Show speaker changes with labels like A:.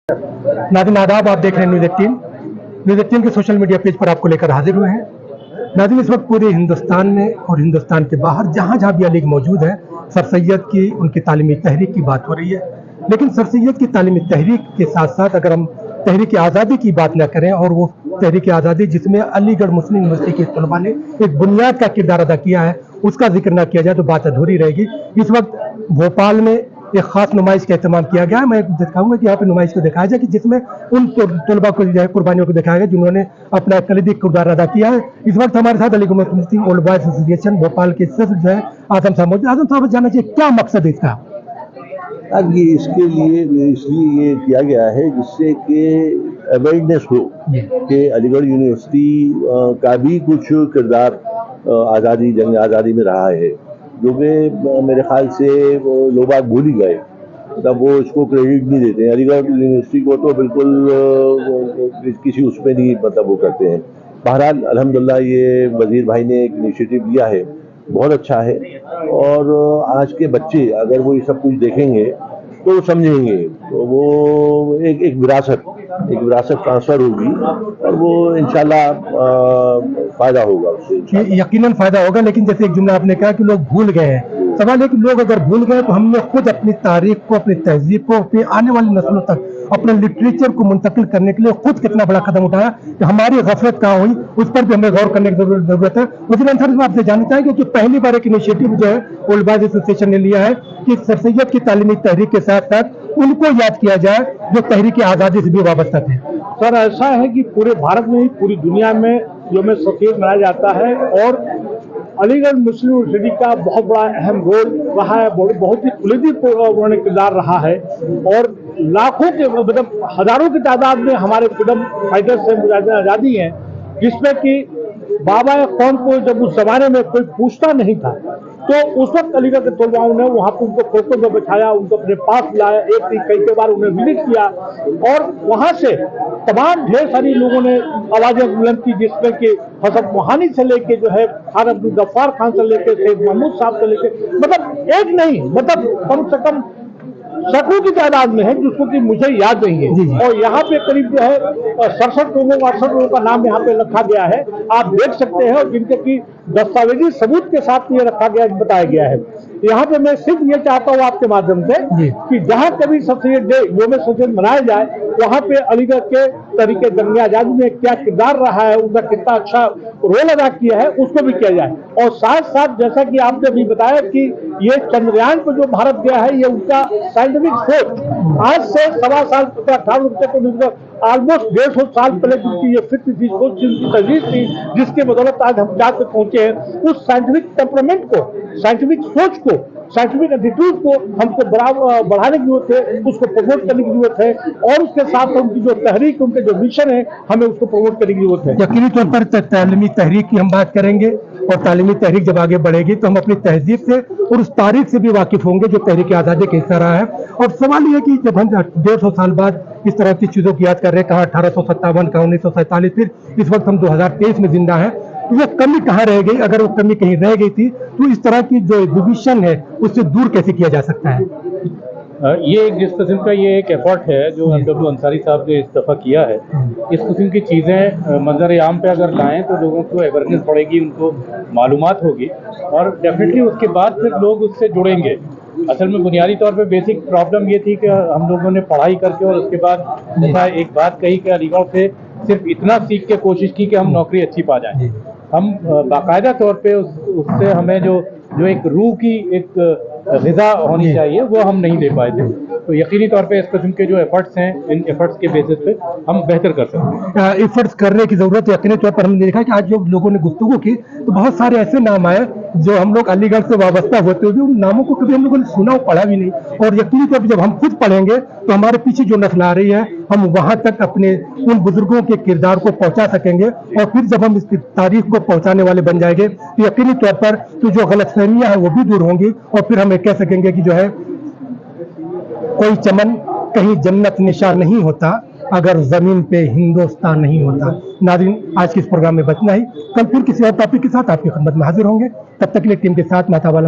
A: नाज़रीन आदाब, आप देख रहे हैं न्यूज़ 18 के सोशल मीडिया पेज पर आपको लेकर हाजिर हुए हैं। नाज़रीन, इस वक्त पूरे हिंदुस्तान में और हिंदुस्तान के बाहर जहाँ जहाँ भी अली मौजूद है, सर सैयद की उनकी तालीमी तहरीक की बात हो रही है। लेकिन सर सैयद की तालीमी तहरीक के साथ साथ अगर हम तहरीक आज़ादी की बात न करें, और वो तहरीक आज़ादी जिसमें अलीगढ़ मुस्लिम यूनिवर्सिटी के तलबा ने एक बुनियाद का किरदार अदा किया है, उसका जिक्र न किया जाए तो बात अधूरी रहेगी। इस वक्त भोपाल में एक खास नुमाइश का एहतमाम किया गया है। मैं दिखाऊंगा कि यहाँ पे नुमाइश को दिखाया जाए कि जिसमें उन तलबा को जो है कुर्बानियों को दिखाया गया जिन्होंने अपना कलीदी किरदार अदा किया है। इस वक्त हमारे साथ अलीगढ़ मुस्लिम ओल्ड बॉयज एसोसिएशन भोपाल के सदस्य जो है आजम साहब मौजूद। आजम साहब, जानना चाहिए क्या मकसद है इसका?
B: ये इसके लिए इसलिए ये किया गया है जिससे कि अवेयरनेस हो कि अलीगढ़ यूनिवर्सिटी का भी कुछ किरदार आज़ादी, जंग आज़ादी में रहा है, जो कि मेरे ख्याल से लोग बाग भूल ही गए। मतलब वो इसको क्रेडिट नहीं देते हैं। अलीगढ़ यूनिवर्सिटी को तो बिल्कुल किसी उस पर नहीं, मतलब वो करते हैं। बहरहाल अल्हम्दुलिल्लाह ये वजीर भाई ने एक इनिशिएटिव लिया है, बहुत अच्छा है। और आज के बच्चे अगर वो ये सब कुछ देखेंगे तो वो समझेंगे, तो वो एक विरासत ट्रांसफर होगी और वो इंशाल्लाह फायदा होगा उससे।
A: यकीनन फायदा होगा। लेकिन जैसे एक जुमला आपने कहा कि लोग भूल गए हैं, सवाल है कि लोग अगर भूल गए तो हमने खुद अपनी तारीख को, अपनी तहजीब को, अपनी आने वाली नस्लों तक अपने लिटरेचर को मुंतकिल करने के लिए खुद कितना बड़ा कदम उठाया कि हमारी गफलत कहाँ हुई, उस पर भी हमें गौर करने की जरूरत है। वज़ीर अंसारी साहब, आपसे जानना चाहेंगे कि पहली बार एक इनिशिएटिव जो है ओल्ड बॉयज एसोसिएशन ने लिया है कि सर सैयद की तालीमी तहरीक के साथ साथ उनको याद किया जाए जो तहरीक आज़ादी से भी वाबस्ता थे।
C: सर, ऐसा है कि पूरे भारत में ही, पूरी दुनिया में यौम सफीर मनाया जाता है और अलीगढ़ मुस्लिम यूनिवर्सिटी का बहुत बड़ा अहम रोल रहा है, बहुत ही कुलीदी उन्होंने किरदार रहा है। और लाखों के, मतलब हजारों की तादाद में हमारे फ्रीडम फाइटर्स हैं, मुजाहिदीन आज़ादी हैं, जिसमें कि बाबा कौम को जब उस जमाने में कोई पूछता नहीं था तो उस वक्त अलीगढ़ के तलबाओं ने वहां पर उनको फोटो में बैठाया, उनको अपने पास बुलाया, कई बार उन्हें विजिट किया और वहां से तमाम ढेर सारी लोगों ने आवाजें बुलंद की, जिसमें कि हसन मोहानी से लेके जो है खान अब्दुल गफ्फार खान से लेके सैयद महमूद साहब से लेके, मतलब एक नहीं, मतलब कम से कम सैकड़ों की तादाद में है जिसको कि मुझे याद नहीं है। और यहाँ पे करीब जो है 67 लोगों, 68 लोगों का नाम यहाँ पे रखा गया है, आप देख सकते हैं, और जिनके की दस्तावेजी सबूत के साथ ये रखा गया, बताया गया है। यहाँ पे मैं सिर्फ ये चाहता हूँ आपके माध्यम से कि जहाँ कभी सर सैयद डे, यौम सफीर मनाया जाए, वहाँ पे अलीगढ़ के तरीके जंग आज़ादी में क्या किरदार रहा है, उनका कितना अच्छा रोल अदा किया है, उसको भी किया जाए। और साथ साथ जैसा कि आपने भी बताया कि ये चंद्रयान पर जो भारत गया है, ये उनका साइंटिफिक सोच आज से 18 साल को ऑलमोस्ट 150 साल पहले जिनकी ये फिक्र थी, सोच, जिनकी तजवीज थी, जिसके बदौलत आज हम जहाँ तक पहुंचे हैं, उस साइंटिफिक टेम्परामेंट को, साइंटिफिक सोच को, साइंटिफिक एटीट्यूड को हमको बढ़ाने की जरूरत है, उसको प्रमोट करने की जरूरत है। और उसके साथ उनकी जो तहरीक, उनके जो मिशन है, हमें उसको प्रमोट करने की जरूरत है।
A: यकीनी तौर पर तालीमी तहरीक की हम बात करेंगे और तालीमी तहरीक जब आगे बढ़ेगी तो हम अपनी तहजीब से और उस तारीख से भी वाकिफ होंगे जो तहरीक आज़ादी का हिस्सा रहा है। और सवाल ये है कि जब हम 150 साल बाद इस तरह की चीज़ों की याद कर रहे हैं, कहा 1857 का 1947, फिर इस वक्त हम 2023 में जिंदा है, तो वो कमी कहाँ रह गई? अगर वो कमी कहीं रह गई थी तो इस तरह की जो डिविजन है उससे दूर कैसे किया जा सकता है?
D: ये एक जिस किस्म का ये एक एफर्ट है जो MW अंसारी साहब ने इस दफ़ा किया है, इस किस्म की चीज़ें मंजर आम पे अगर लाएं तो लोगों को अवेयरनेस बढ़ेगी, उनको मालूमात होगी और डेफिनेटली उसके बाद फिर लोग उससे जुड़ेंगे। असल में बुनियादी तौर पे बेसिक प्रॉब्लम ये थी कि हम लोगों ने पढ़ाई करके और उसके बाद एक बात कही कि अलीगढ़ से सिर्फ इतना सीख के कोशिश की कि हम नौकरी अच्छी पा जाएं। हम बाकायदा तौर पे उससे हमें जो एक रूह की एक ग़िज़ा होनी चाहिए वो हम नहीं दे पाए थे। तो यकीनी तौर पे इस किस्म के जो एफर्ट्स हैं, इन एफर्ट्स के बेसिस पे हम बेहतर कर सकते हैं।
A: एफर्ट्स करने की जरूरत है। यकीनी तौर पर हमने देखा कि आज जो लोगों ने गुफ्तगू की तो बहुत सारे ऐसे नाम आए जो हम लोग अलीगढ़ से वाबस्ता होते हुए उन नामों को कभी हम लोगों ने सुना और पढ़ा भी नहीं। और यकीनी तौर पर जब हम खुद पढ़ेंगे तो हमारे पीछे जो नस्ल आ रही है, हम वहां तक अपने उन बुजुर्गों के किरदार को पहुंचा सकेंगे। और फिर जब हम इस तारीख को पहुंचाने वाले बन जाएंगे तो यकीनी तौर पर तो जो गलतफहमियां हैं वो भी दूर होंगी और फिर हम कह सकेंगे कि जो है कोई चमन कहीं जन्नत निशा नहीं होता अगर जमीन पे हिंदुस्तान नहीं होता। नाज़रीन, आज के इस प्रोग्राम में बचना ही। कल फिर किसी और टॉपिक के साथ आपकी खिदमत में हाजिर होंगे। तब तक के लिए टीम के साथ मातावाला